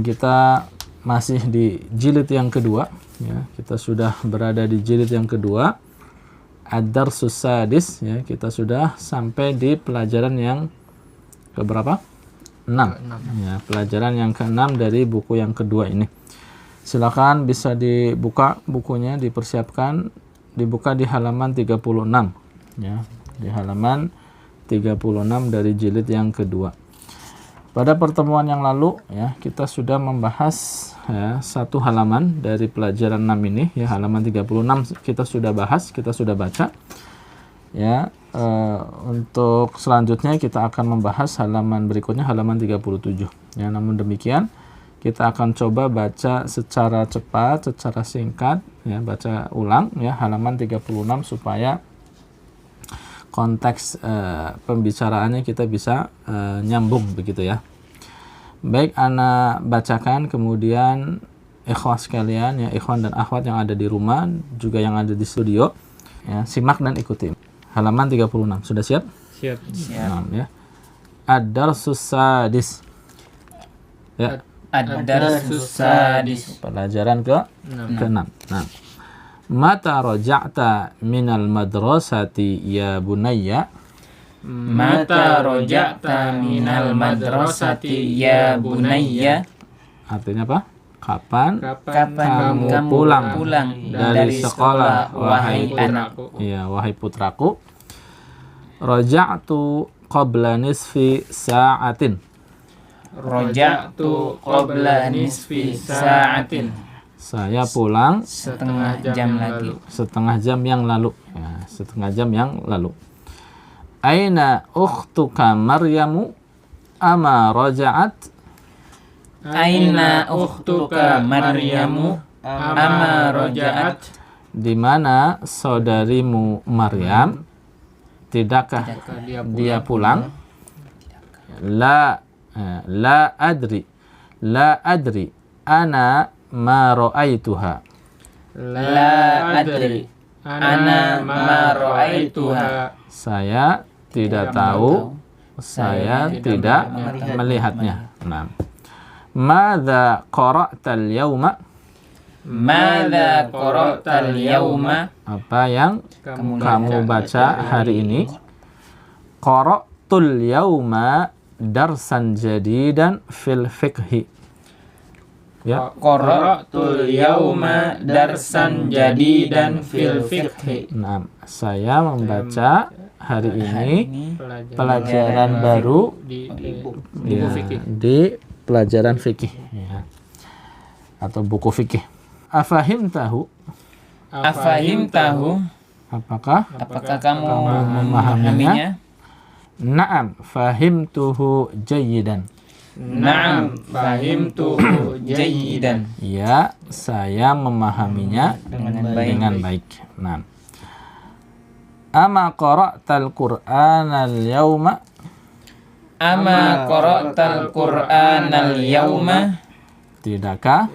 Dan kita masih di jilid yang kedua, ya. Kita sudah berada di jilid yang kedua, Ad-Darsus Sadis, ya. Kita sudah sampai di pelajaran yang keberapa? 6. Ya, pelajaran yang ke-6 dari buku yang kedua ini. Silakan bisa dibuka bukunya, dipersiapkan, dibuka di halaman 36, ya. Di halaman 36 dari jilid yang kedua. Pada pertemuan yang lalu, ya, kita sudah membahas, ya, satu halaman dari pelajaran 6 ini, ya. Halaman 36 kita sudah bahas, kita sudah baca, ya. Untuk selanjutnya kita akan membahas halaman berikutnya, halaman 37, ya. Namun demikian kita akan coba baca secara cepat, secara singkat, ya, baca ulang, ya, halaman 36 supaya konteks pembicaraannya kita bisa nyambung begitu, ya. Baik, ana bacakan, kemudian ikhwah sekalian, ya, ikhwan dan akhwat yang ada di rumah juga yang ada di studio, ya, simak dan ikuti. Halaman 36. Sudah siap? Siap. Nah, ya. Ad-Darsus Sadis. Ya. Ad-Darsus Sadis. Pelajaran ke-6. Nah. Mata raja'ta minal madrasati ya bunayya? Mata raja'ta minal madrasati ya bunayya? Artinya apa? Kapan Kapan kamu pulang dari sekolah, wahai putraku? Iya, wahai putraku. Raja'tu qabla nisfi sa'atin. Raja'tu qabla nisfi sa'atin. Saya pulang Setengah jam lagi. setengah jam yang lalu, ya, setengah jam yang lalu. Aina ukhtuka Maryamu ama raja'at? Aina ukhtuka Maryamu ama raja'at? Di mana saudarimu Maryam? Tidakkah dia pulang? La adri. La adri. Ana ma ra'aituha. La adri. Ana ma ra'aituha. Saya tidak tahu, saya tidak melihatnya. Nah. Madza qara'tal yauma? Madza qara'tal yauma? Apa yang kamu baca hari ini? Qara'tul yauma darsan jadidan fil fiqhi. Ya. Qara'tul yauma darsan jadidan fil fiqhi. Nah, saya membaca hari ini pelajaran baru di buku ya, fikih. di pelajaran fikih, ya, atau buku fikih. Afahim tahu? Apakah kamu memahaminya? Naam, fahimtuhu jayyidan. Na'am, fahimtuhu jayyidan. Ya, saya memahaminya dengan baik. Nah. Ama qara'tal Qur'anal yauma? Ama qara'tal Qur'anal yauma? Tidakkah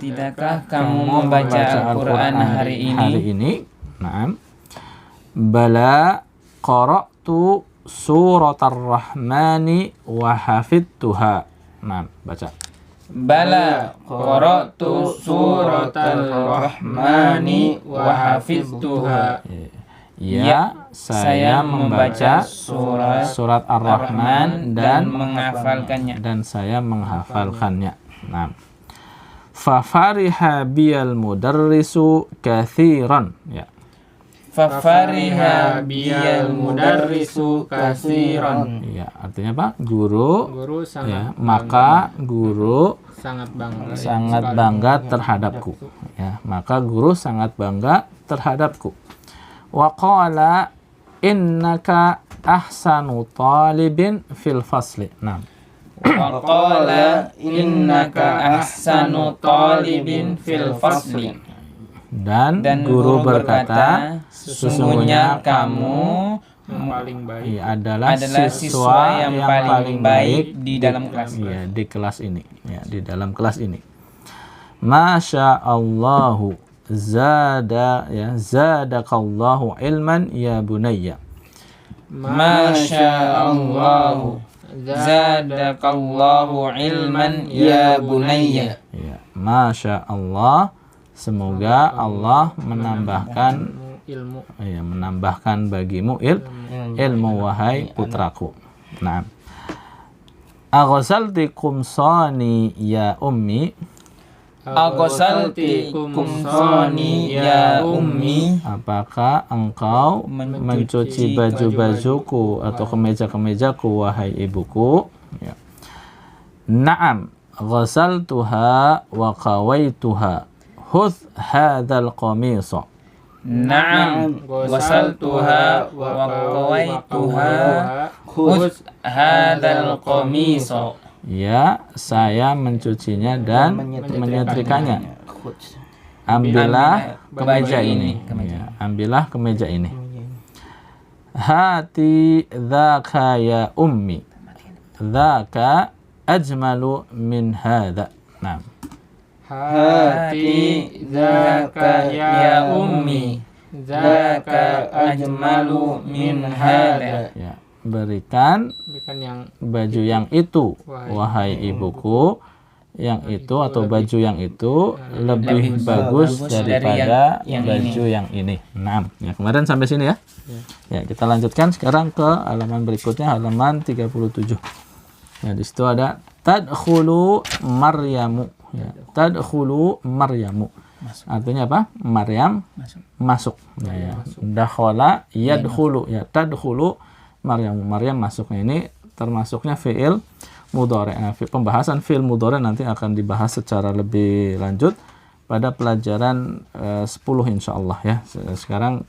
kamu membaca Al-Qur'an hari ini? Naam. Bala qara'tu suratar rahmani wa hafidtuha. Nah, baca. Bala qara'tu suratal rahmani wa hafiztuha. Ya, saya membaca surat Ar-Rahman dan menghafalkannya. Dan saya menghafalkannya. Nah. Fa fariha biyal mudarrisu katsiran, ya. Fa fariha biyal mudarrisu katsiran. Ya, artinya apa? Guru sangat ya, maka guru sangat bangga terhadapku, ya, maka guru sangat bangga terhadapku. Wa qala innaka ahsanu talibin fil fasli. Nah. Wa qala innaka ahsanu talibin fil fasli. Dan guru berkata, sesungguhnya kamu adalah siswa yang paling baik di dalam kelas. Ya, di kelas ini, ya, di dalam kelas ini. Masya Allahu zadakallahu ilman ya bunayya. Masya Allahu Zadakallahu ilman ya bunayya. Ya, Masya Allah. Semoga Allah menambahkan ilmu. ya, menambahkan bagimu ilmu wahai putraku. Nah, aghasalti qumsani ya ummi. Aghasalti qumsani ya ummi. Apakah engkau mencuci baju-bajuku atau kemeja-kemejaku wahai ibuku? Ya. Naam, ghasaltuha wa qawaituha. Khudh hadzal qamisa. Na'am, ghasaltuha wa qawaituha. Khudh hadzal qamisa. Ya, saya mencucinya dan menyetrikanya. Ambillah kemeja ini. Ya, ambillah kemeja ini. Hati dzaka ya ummi. Dzaka ajmalu min hadza. Nah. Hati zaka ya ummi. Zaka ajmalu min hada. Ya, berikan yang baju yang itu wahai ibuku, yang itu atau baju yang itu lebih bagus daripada baju yang ini. Nah, ya, kemarin sampai sini ya. Ya, kita lanjutkan sekarang ke halaman berikutnya, halaman 37. Ya, di situ ada tadkhulu Maryamu. Ya, tadkhulu Maryamu. Artinya apa? Maryam masuk. Ya. Dakhala yadkhulu. Ya, tadkhulu Maryam. Maryam masuknya ini termasuknya fi'il mudhari'. Nah, pembahasan fi'il mudhari' nanti akan dibahas secara lebih lanjut pada pelajaran 10 insyaallah ya. Sekarang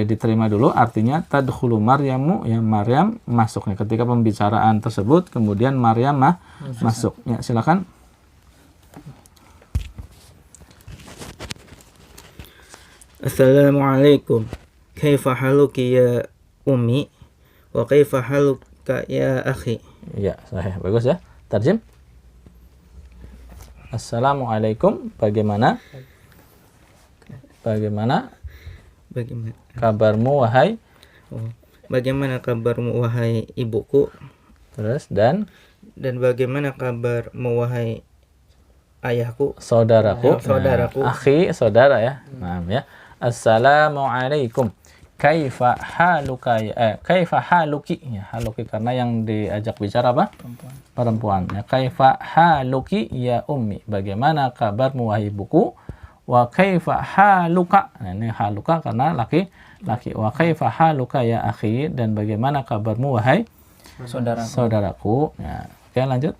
diterima dulu artinya tadkhulu Maryamu, ya Maryam masuknya. Ketika pembicaraan tersebut kemudian Maryam masuk. Ya, silakan. Assalamualaikum. Kaifa haluki ya ummi wa kaifa haluka ya akhi. Ya, sahih. Bagus ya. Tarjim. Assalamualaikum. Bagaimana kabarmu wahai? Bagaimana kabarmu wahai ibuku? Terus dan bagaimana kabarmu wahai ayahku? Saudaraku. Saudaraku. Nah, akhi, saudara ya. Nah, ya. Assalamualaikum. Kaifa haluka kaifa haluki? Ya, haluki karena yang diajak bicara apa? Perempuan. Ya, kaifa haluki ya ummi? Bagaimana kabarmu wahai ibuku? Wa kaifa haluka? Nah, ini haluka karena laki. Wa kaifa haluka ya akhi? Dan bagaimana kabarmu wahai saudaraku? Ya, oke, lanjut.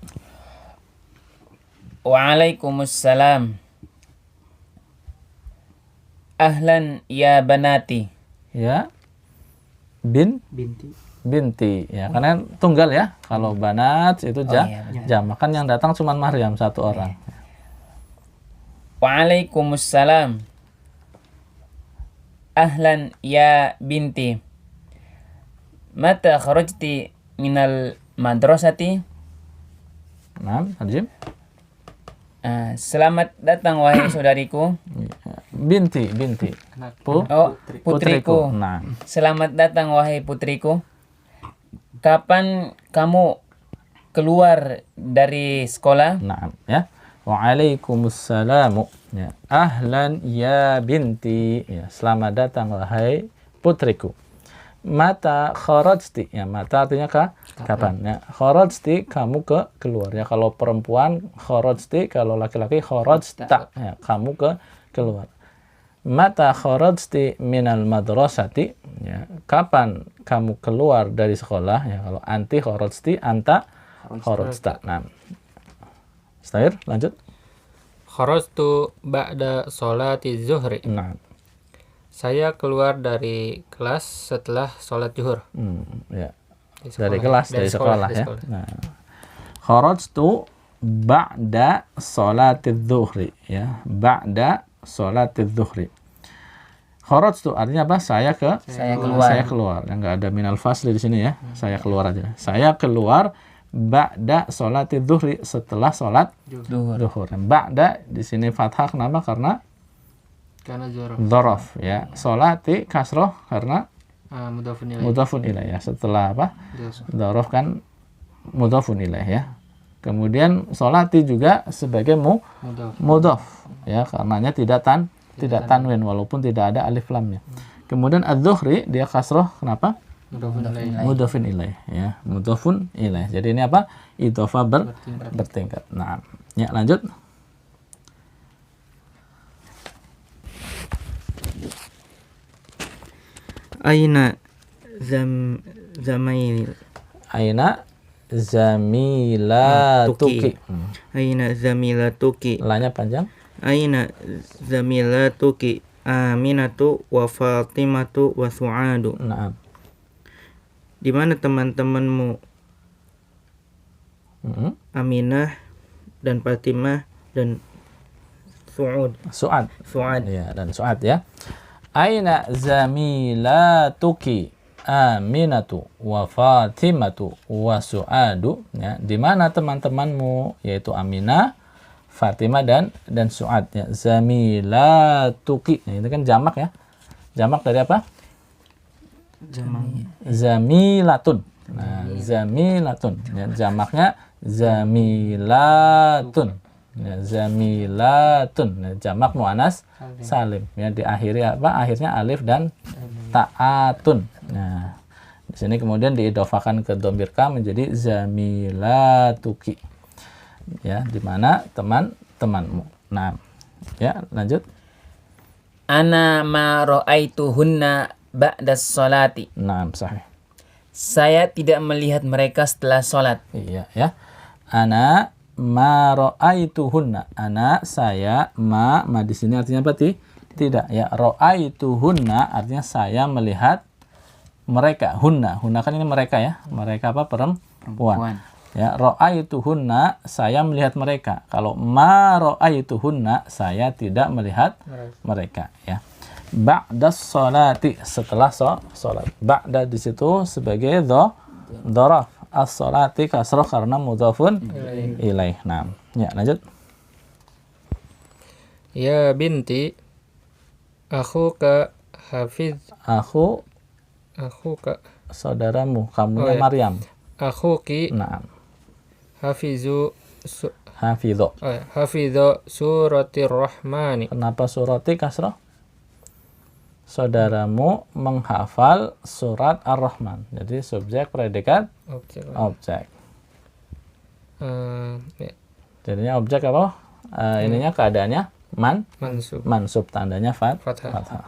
Waalaikumsalam. Ahlan ya banati. Ya. Binti. Ya, karena tunggal ya. Kalau banat itu jamak. Kan yang datang cuma Maryam satu orang. Waalaikumsalam. Ahlan ya binti. Mata kharajti minal madrasati? Nah, Tarjim. Selamat datang wahai saudariku. Binti. Putriku. Nah. Selamat datang wahai putriku. Kapan kamu keluar dari sekolah? Nah, ya. Waalaikumsalam. Ya. Ahlan ya binti. Ya, selamat datang wahai putriku. Mata kharajti. Ya, mata artinya kapan? Ya, kharajti kamu keluar. Ya, kalau perempuan kharajti, kalau laki-laki kharajta. Ya, kamu keluar. Mata kharajti minal madrasati? Ya, kapan kamu keluar dari sekolah? Ya, kalau anti kharajti, anta kharajta. Nah. Stair, lanjut. Kharajtu ba'da sholati zuhri. Nah. Saya keluar dari kelas setelah sholat zuhur. Ya. Dari sekolah ya. Nah. Kharajtu ba'da sholati zuhri, ya. Ba'da sholati zuhri. Kharajtu artinya apa? Saya keluar. Yang enggak ada minal fasli di sini ya. Saya keluar aja. Saya keluar ba'da sholati zuhri, setelah sholat zuhur. Ba'da di sini fathah kenapa? Karena dzaraf ya. Sholati kasroh karena Mudhafun ilaih. Mudhafun ilaih ya. Setelah apa? Dhorof kan mudhafun ilaih ya. Kemudian sholati juga sebagai mudhaf ya, karenanya tidak tanwin walaupun tidak ada alif lamnya. Kemudian adz-dzuhri dia kasroh, kenapa? Mudhafun ilaih ya, mudhafun ilaih. Jadi ini apa? Idhofah bertingkat. Nah, ya lanjut. Aina zamail. Aina zamilatuki. Aina zamilatuki. Lanya panjang. Aina zamilatuki Aminatu wa Fatimatu wa Su'adu. Nah. Di mana teman-temanmu? Aminah dan Fatimah dan Su'ad. Ya, dan Su'ad ya. Aina zamilatuki Aminatu wa Fatimatu wa Su'adu ya. Di mana teman-temanmu, yaitu Aminah, Fatimah dan Su'ad ya. Zamilatuki. Nah, ini kan jamak ya. Jamak dari apa? Zamilatun. Nah, zamilatun. Ya, jamaknya zamilatun. Ya, zamilatun. Ya, jamak muannas salim. Ya, diakhiri apa? Akhirnya alif dan ta'atun. Nah, di sini kemudian diidofakan ke dhamir ka menjadi zamilatuki. Ya, di mana teman-temanmu. Nah, ya, lanjut. Ana ma ra'aituhunna ba'das sholati. Nah, sahih. Saya tidak melihat mereka setelah sholat. Iya, ya. Ana ma ra'aituhunna. Ana saya ma di sini artinya apa? Tidak, ya. Ra'aituhunna artinya saya melihat mereka. Hunna kan ini mereka ya. Mereka apa? Perempuan. Ya, ra'aituhunna saya melihat mereka. Kalau ma ra'aituhunna saya tidak melihat mereka ya. Ba'das sholati setelah sholat. Ba'da di situ sebagai dharaf. As-sholati kasrah karena mudhafun ilaih. Nah, ya lanjut. Ya binti akhuka hafiz. Akhuka Saudaramu, kamunya Maryam. Akhuki Nah. hafizu Hafidho. Hafidho suratir rahmani. Kenapa surati kasrah? Saudaramu menghafal surat Ar-Rahman. Jadi subjek, predikat, objek. Ya. Jadinya objek apa? Ininya keadaannya mansub, tandanya fathah.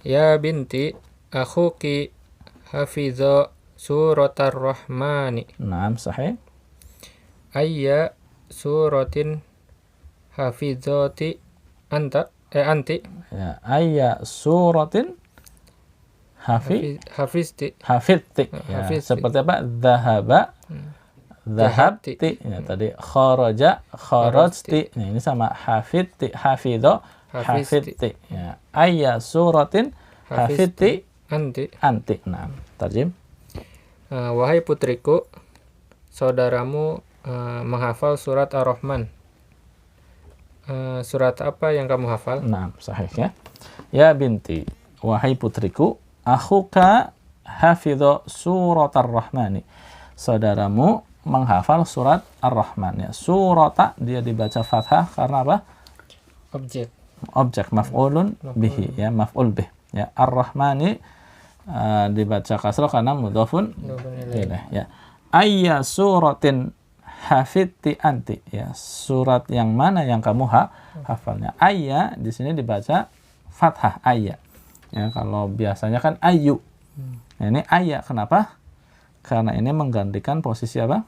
Ya binti akhuki hafidho suratar rahmani. Naam, sahih. Ayya suratin hafidhati anti. Ya, ayya suratin hafidti. Ya, seperti apa? Dhahabti. Ya, tadi kharajti. Nah, ini sama hafidti, hafidti. Ya, ayya suratin hafidti anti. Nah, tarjim. Wahai putriku, saudaramu menghafal surat Ar-Rahman. Surat apa yang kamu hafal? Nah, sahih ya. Ya binti, wahai putriku, akhuka hafidho surat Ar-Rahmani. Saudaramu menghafal surat Ar-Rahman ya. Surata dia dibaca fathah karena apa? Objek maf'ulun bihi ya, maf'ul bih. Ya, Ar-Rahmani dibaca kasrah karena mudhafun ilaih ya. Ayya suratin hafidti anti ya, surat yang mana yang kamu hafalnya. Ayya di sini dibaca fathah ayya. Ya, kalau biasanya kan ayu. Nah, ini ayya kenapa? Karena ini menggantikan posisi apa?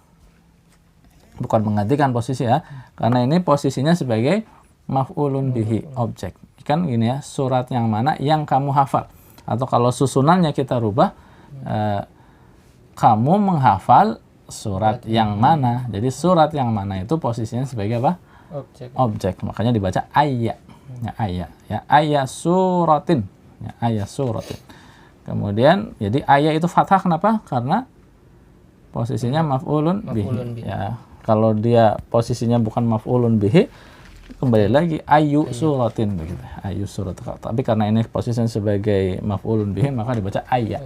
Bukan menggantikan posisi ya. Karena ini posisinya sebagai maf'ulun bihi, objek. Kan gini ya, surat yang mana yang kamu hafal. Atau kalau susunannya kita rubah, kamu menghafal surat yang mana. Jadi surat yang mana itu posisinya sebagai apa? Objek. Makanya dibaca ayya. Ya, ayya. Ya, ayya suratin. Ya, ayya suratin. Kemudian jadi ayya itu fathah kenapa? Karena posisinya maf'ulun bihi. Ya, kalau dia posisinya bukan maf'ulun bihi, kembali lagi ayu suratin begitu. Ayu surat. Tapi karena ini posisinya sebagai maf'ulun bihi maka dibaca ayya.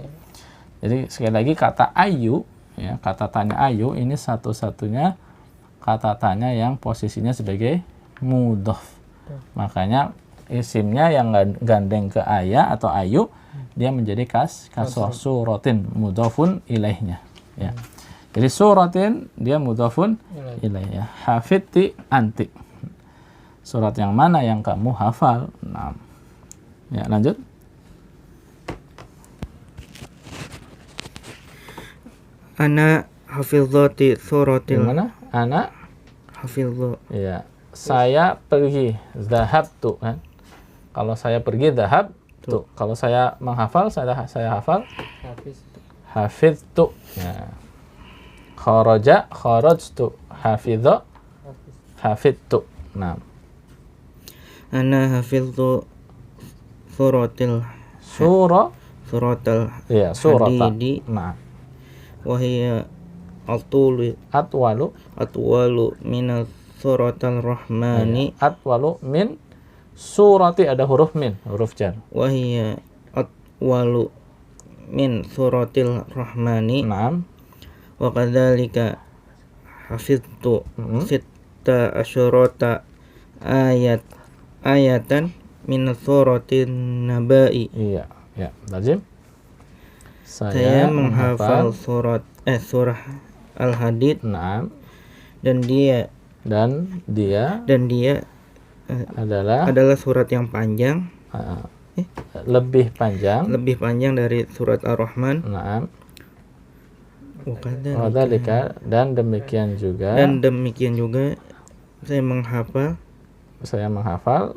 Jadi sekali lagi kata ayu ya, kata tanya ayu ini satu-satunya kata tanya yang posisinya sebagai mudhaf. Makanya isimnya yang gandeng ke ayya atau ayu dia menjadi kasroh suratin mudhafun ilaihnya ya. Jadi suratin dia mudhafun ilaih ya. Hafidti anti. Surat yang mana yang kamu hafal? Nah. Ya, lanjut. Ana hafizati suratil. Gimana? Ana Hafizatu. ya. Saya pergi, zahabtu kan. Kalau saya pergi zahabtu. Kalau saya menghafal, saya hafal hafiztu. Ya. Kharaja kharajtu. Hafidha hafidtu. Nah. Ana hafiztu suratil suratal ya, surata. hadidi Nah. wa hiya atwalu min suratal rahmani Atwalu min surati ada huruf min, huruf jar. wa hiya atwalu min suratil rahmani Naam. wa kadzalika hafiztu sitta asyarata ayatan min suratin nabai. Iya, ya, lazim. Saya menghafal surah Al-Hadid Naam. dan dia adalah surat yang panjang, lebih panjang. dari surat Ar-Rahman. Naam. Wakadzalika. Wadzalika dan demikian juga saya menghafal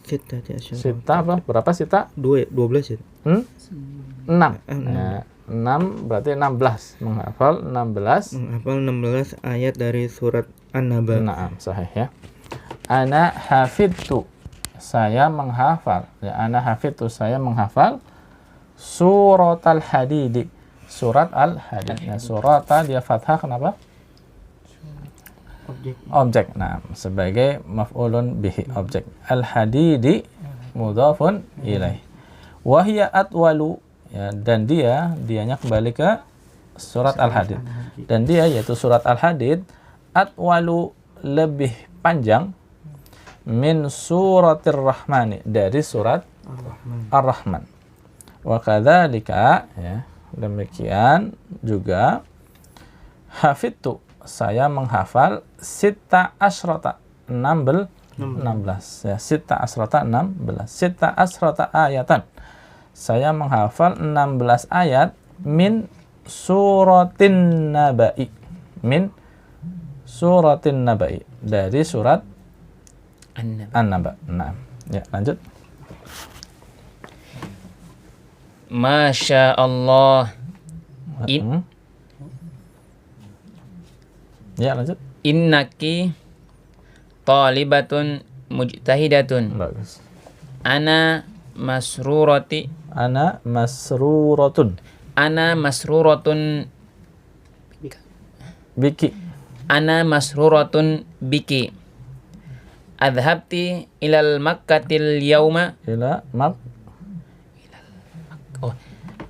sita apa? Berapa sita? 12 ya. 6. Ya, 6 berarti 16. Menghafal 16 ayat dari surat An-Naba. Naam, sahih ya. Ana hafidtu. Saya menghafal. Ya, ana hafidtu saya menghafal surat Al-Hadid. Surat Al-Hadid. Ya, surata dia fathah kenapa? Objek. Nah, sebagai maf'ulun bihi objek. Al-Hadidi mudhafun ilaih. Wa hiya atwalu ya, dan dianya kembali ke surat Al-Hadid. Dan dia yaitu surat Al-Hadid atwalu lebih panjang min suratir rahmani dari surat Ar-Rahman. Wa kadzalika ya, demikian juga hafidtu saya menghafal sita asrota 16 ya, sita asrota 16 sita asrota ayatan saya menghafal 16 ayat min suratin nabai dari surat An-Naba. Nah, ya lanjut. Masya Allah. Ya lanjut. Innaki talibatun mujtahidatun. Bagus. Ana masruratun. Biki. Ana masruratun biki. Adhabti ilal makkatil yauma.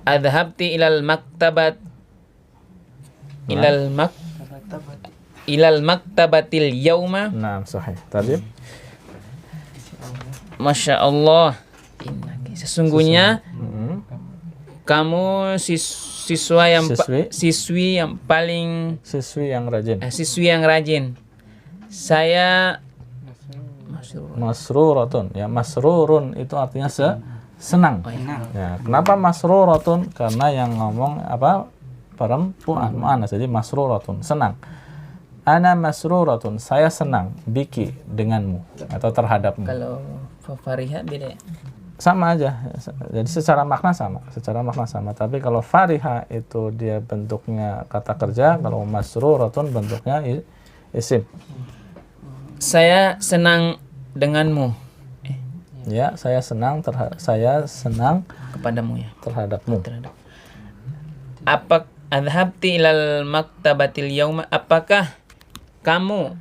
Adhabti ilal maktabat. Ilal maktabatil yauma. Nah, sahih. Tadi. Masya Allah. Sesungguhnya kamu siswi yang rajin. Saya masruratun ya, masrurun itu artinya senang. Ya, kenapa masruratun? Karena yang ngomong apa? Perempuan, muannas, jadi masruratun, senang. Ana masruratun, saya senang biki denganmu atau terhadapmu. Kalau fariha beda ya? Sama aja. Jadi secara makna sama. Tapi kalau fariha itu dia bentuknya kata kerja, kalau masruratun bentuknya isim. Saya senang denganmu. Ya, saya senang Kepadamu ya. terhadapmu. Apa adhabti ilal maktabatil yauma? Apakah kamu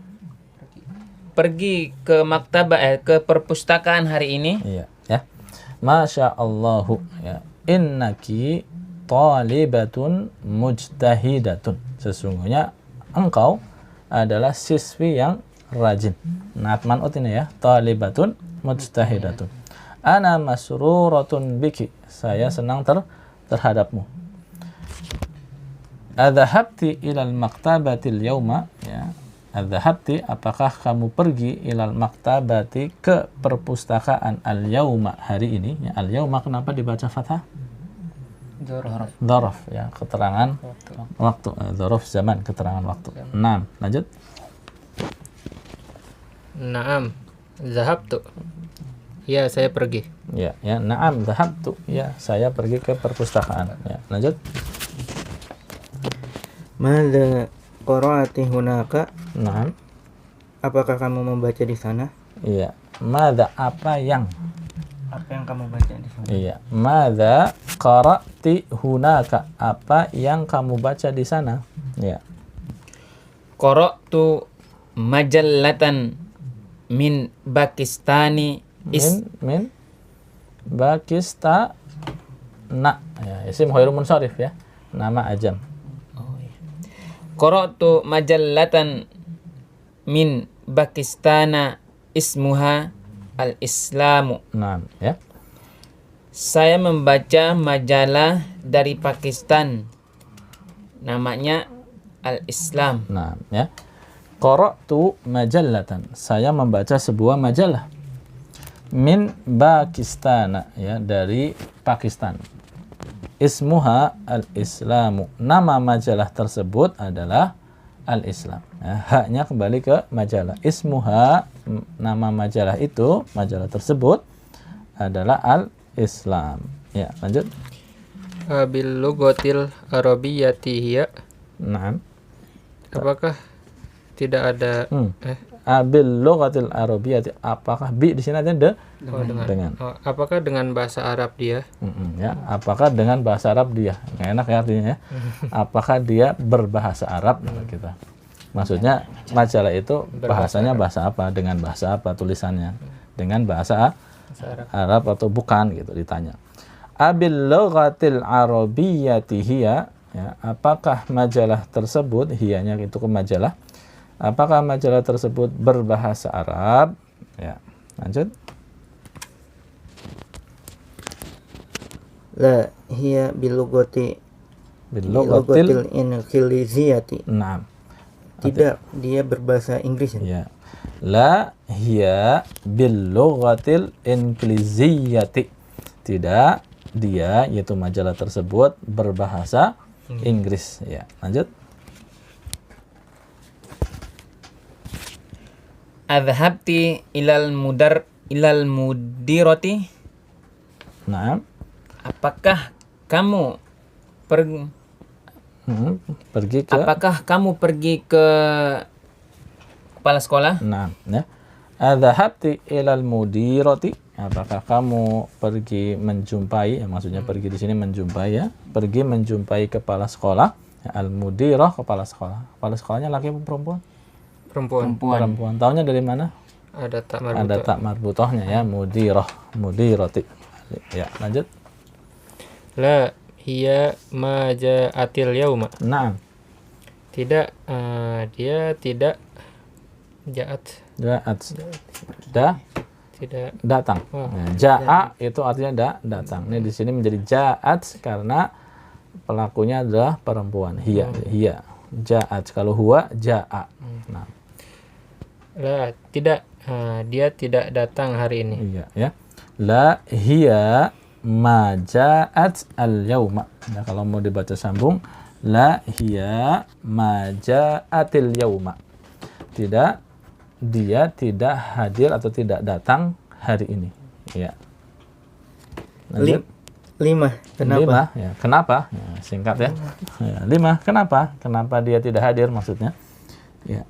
pergi ke ke perpustakaan hari ini? Iya, ya. Masya Allahu, ya. Innaki talibatun mujtahidatun. Sesungguhnya engkau adalah siswi yang rajin. Naat man'ut ini ya. Talibatun mujtahidatun. Ana masruratun biki. Saya senang terhadapmu. Adzahabti ilal maktabatil yauma, ya. Adzahabti, apakah kamu pergi ilal maktabati, ke perpustakaan al yauma, hari ini, ya. Al yauma kenapa dibaca fathah? Dzaraf, ya, keterangan waktu. Dzaraf zaman, keterangan waktu. 6. Lanjut. Naam, zahabtu. Ya, saya pergi. Ya, ya, na'am dhahabtu. Ya, saya pergi ke perpustakaan. Ya, lanjut. Madza qara'ati hunaka? Na'am. Apakah kamu membaca di sana? Iya. Madza, apa yang? Apa yang kamu baca di sana? Iya. Madza qara'ti hunaka? Apa yang kamu baca di sana? Ya. Qara'tu majallatan min Pakistani Min Pakistan. Ya, isim ghairun munsharif, ya. Nama ajam. Qara'tu majallatan min Pakistana ismuha al-Islamu. Nah, ya. Saya membaca majalah dari Pakistan, namanya Al-Islam. Nah, ya. Qara'tu majallatan. Saya membaca sebuah majalah. Min Pakistan, ya, dari Pakistan. Ismuha al-Islamu. Nama majalah tersebut adalah Al-Islam. Ya, haknya kembali ke majalah. Ismuha, nama majalah itu, majalah tersebut adalah Al-Islam. Ya, lanjut. Bil lugatil arabiyyati hiya. Naam. Apakah tidak ada Abil lughatil arabiyyati, apakah bi di sini ada dengan. Oh, apakah dengan bahasa Arab dia? Ya, apakah dengan bahasa Arab dia? Nggak enak ya artinya, ya. Apakah dia berbahasa Arab? Kita. Maksudnya majalah itu bahasanya bahasa apa? Dengan bahasa apa tulisannya? Dengan bahasa Arab atau bukan, gitu ditanya. Abil lughatil arabiyyati hiya, ya, apakah majalah tersebut, hiyanya itu ke majalah, apakah majalah tersebut berbahasa Arab? Ya, lanjut. La hiya bilughati inghiliziyati. Naam. Tidak, dia berbahasa Inggris. Ya. La hiya bilughatil ingliziyati. Tidak, dia, yaitu majalah tersebut, berbahasa Inggris. Ya, lanjut. Adhabti ilal mudirati. Nah, Apakah kamu pergi ke. Apakah kamu pergi ke kepala sekolah? Nah, ya. Adhabti ilal mudirati. Apakah kamu pergi menjumpai, ya, maksudnya pergi di sini menjumpai, ya. Pergi menjumpai kepala sekolah. Ya, al-mudirah, kepala sekolah. Kepala sekolahnya laki atau perempuan? Perempuan. Taunya dari mana? Ada tak marbutoh. Ada tak marbutohnya, ya. Mudirati. Ya, lanjut. La hiya ma ja'atil yauma. Nah, Tidak, dia tidak ja'at. Tidak. Datang. Nah, ja'a itu artinya datang. Ini di sini menjadi ja'at karena pelakunya adalah perempuan. Hiya. Ja'at. Kalau huwa ja'a. Nah. La tidak, dia tidak datang hari ini. Iya, ya. La hiya ma ja'at al-yauma. Nah, kalau mau dibaca sambung, la hiya ma ja'atil yauma. Tidak, dia tidak hadir atau tidak datang hari ini. Ya. Lanjut. 5. Kenapa? 5, ya. Kenapa? Ya, singkat, ya. 5. Kenapa? Kenapa dia tidak hadir maksudnya? Ya.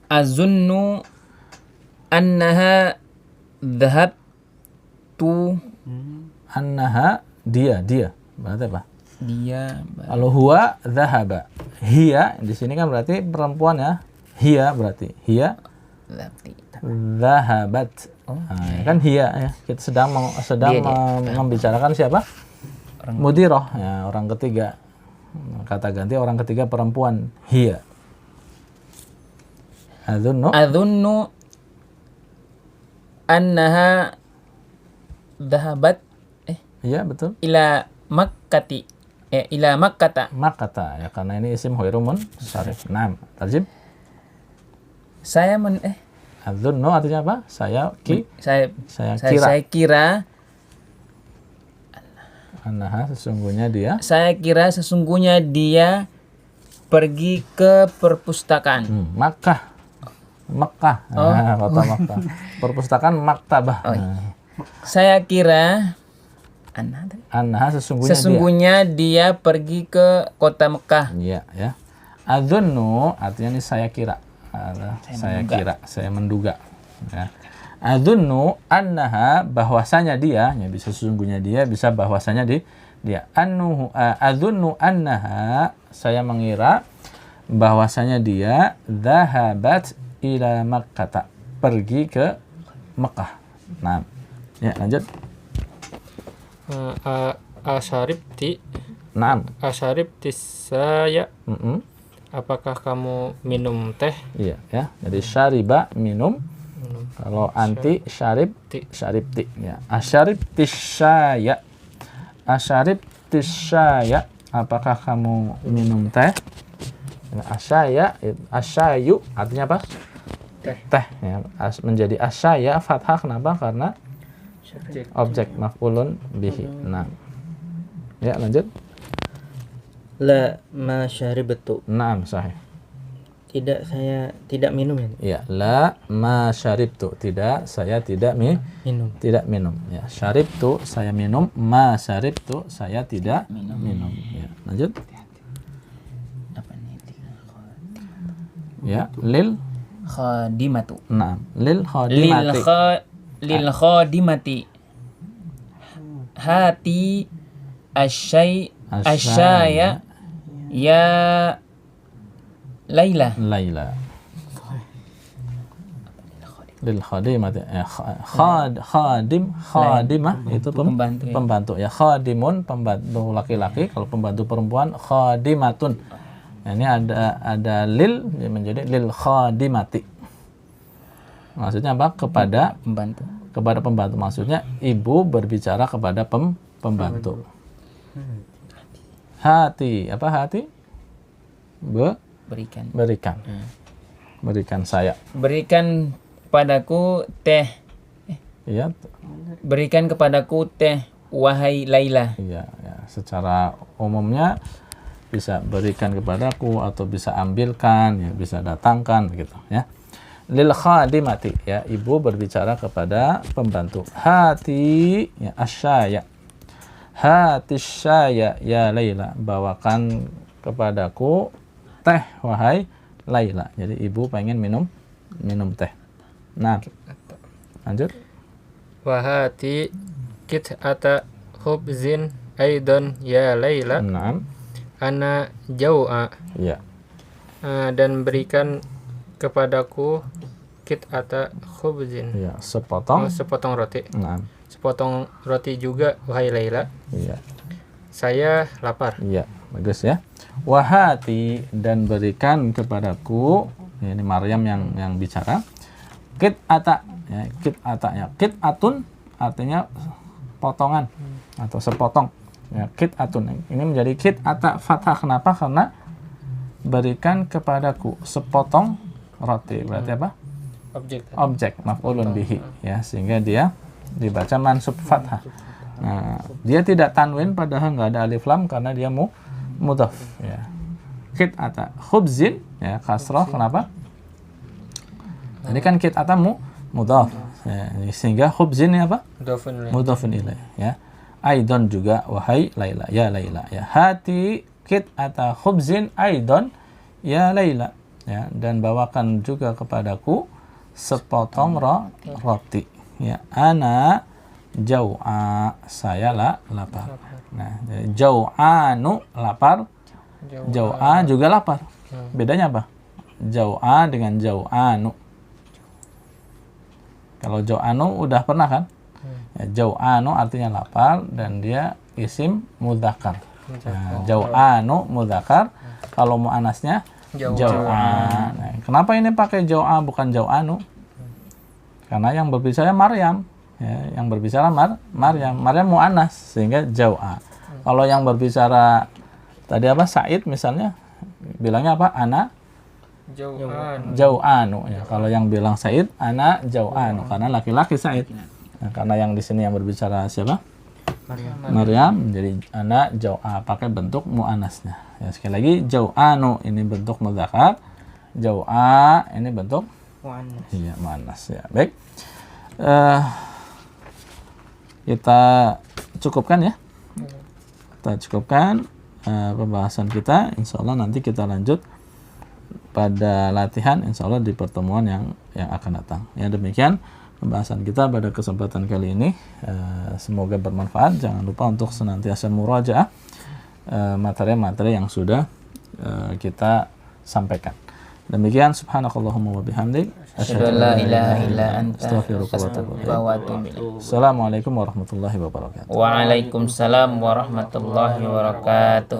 Azunnu annaha dhahabtu. Annaha, dia. Berarti apa? Dia. Kalau huwa dhahaba. Hiya di sini kan berarti perempuan, ya. Hiya berarti. Hiya Zahabat. Nah, kan hiya ya. Kita sedang membicarakan siapa? Mudirah, ya, orang ketiga. Kata ganti orang ketiga perempuan, hiya. Adhunnu annaha dhahabat Iya, betul. ila Makkati. Ila Makkata. Makkata, ya, karena ini isim ghairumun syarif. Naam. Tarjim. Saya Adzunnu artinya apa? Saya kira annaha sesungguhnya dia. Saya kira sesungguhnya dia pergi ke perpustakaan. Makkah. Nah, kota Makkah. Perpustakaan maktabah. Nah. Saya kira Annaha sesungguhnya dia pergi ke kota Mekah. Iya, ya. Adzunnu artinya ini saya kira. Saya menduga. Ya. Adzunnu annaha bahwasanya dia, ya bisa sesungguhnya dia, bisa bahwasanya dia. Adzunnu annaha saya mengira bahwasanya dia dhahabat ila Makkah, pergi ke Mekah. Nah, ya lanjut. Asyaribti. Naam. Asyaribti saya. Apakah kamu minum teh? Iya, ya. Jadi syariba minum. Kalau anti syaribti, ya. Asyaribti syaya. Asyaribti syaya. Apakah kamu minum teh? Asyayu artinya apa? Teh, ya. Menjadi asyaya fathah, kenapa? Karena objek maf'ulun bihi. Nah. Ya, lanjut. La ma syaribtu. Naam, sahih. Saya tidak minum ya. Ya, la ma syaribtu. Tidak, saya tidak Minum. Tidak minum. Ya, syaribtu saya minum, ma syaribtu saya tidak minum. Ya, lanjut. Ya, lil Khadimatu. Naam, lil khadimati. Lil khadimati. Hati asyaya ya Laila. Lil khadimati. Ya, khadimah itu pembantu ya. Khadimun pembantu laki-laki, kalau pembantu perempuan khadimatun. Nah, ini ada lil menjadi lil khadimati. Maksudnya apa? Kepada pembantu. Maksudnya ibu berbicara kepada pembantu. Hati, apa hati? Berikan. Berikan saya. Berikan padaku teh. Iya. Berikan kepadaku teh, wahai Laila. Iya, ya. Secara umumnya bisa berikan kepadaku atau bisa ambilkan, ya, bisa datangkan gitu, ya. Lil khadimati, ya, ibu berbicara kepada pembantu. Hati, ya, asyaya. Hati syaya ya Laila, bawakan kepadaku teh wahai Laila. Jadi ibu pengen minum teh. Nah, lanjut. Wahati kit'ata khubzin aidan ya Laila. Naam. Ana jau'a. Iya. Dan berikan kepadaku kit'ata khubzin. Iya, sepotong roti. Naam. Sepotong roti juga wahai Laila. Iya. Saya lapar. Iya, bagus ya. Wahati dan berikan kepadaku, ini Maryam yang bicara. Kit'ata, ya, kit'ata, ya. Kit'atun artinya potongan atau sepotong. Ya, kit'atun. Ini menjadi kit'ata fathah. Kenapa? Karena berikan kepadaku sepotong roti. Berarti apa? Objek maf'ulun bihi, ya, sehingga dia dibaca mansub fathah. Nah, dia tidak tanwin padahal nggak ada alif lam karena dia mudhaf, ya. Kit'ata khubzin, ya, kasrah. Kenapa? Ini kan kit'ata mudhaf, ya, sehingga khubzin ini apa? Mudhafun ilaih, ya. Aidon juga wahai Laila, ya Laila, ya. Hati kit'ata khubzin aidon ya Laila, ya, dan bawakan juga kepadaku sepotong roti, ya. Ana jau'a, saya lapar. Nah, jau'anu lapar, jau'a juga lapar. Bedanya apa? Jau'a dengan jau'anu. Kalau jau'anu udah pernah kan? Ya, jau'anu artinya lapar dan dia isim mudzakkar. Nah, jau'anu mudzakkar, kalau muannasnya jau'an. Nah, kenapa ini pakai jau'a bukan jau'anu? Karena yang berbicara Maryam, ya, yang berbicara Maryam muannas sehingga jau'a. Kalau yang berbicara tadi apa Said misalnya bilangnya apa? Ana jau'anu. Ya, kalau yang bilang Said ana jau'anu karena laki-laki Said. Nah, karena yang di sini yang berbicara siapa? Maryam, jadi ana jau'a pakai bentuk muannasnya. Ya, sekali lagi jau'anu ini bentuk mudzakkar, jau'a ini bentuk muannas. Iya, muannas ya. Baik. Kita cukupkan ya. Kita cukupkan pembahasan kita. Insya Allah nanti kita lanjut pada latihan insya Allah di pertemuan yang akan datang. Ya, demikian pembahasan kita pada kesempatan kali ini. Semoga bermanfaat. Jangan lupa untuk senantiasa murajaah materi-materi yang sudah kita sampaikan. Demikian subhanakallahumma wa bihamdik Asyhadu an la ilaha illa anta astaghfiruka wa atubu ilaik. wa atubu ilaik. Assalamualaikum warahmatullahi wabarakatuh. Waalaikumsalam warahmatullahi wabarakatuh.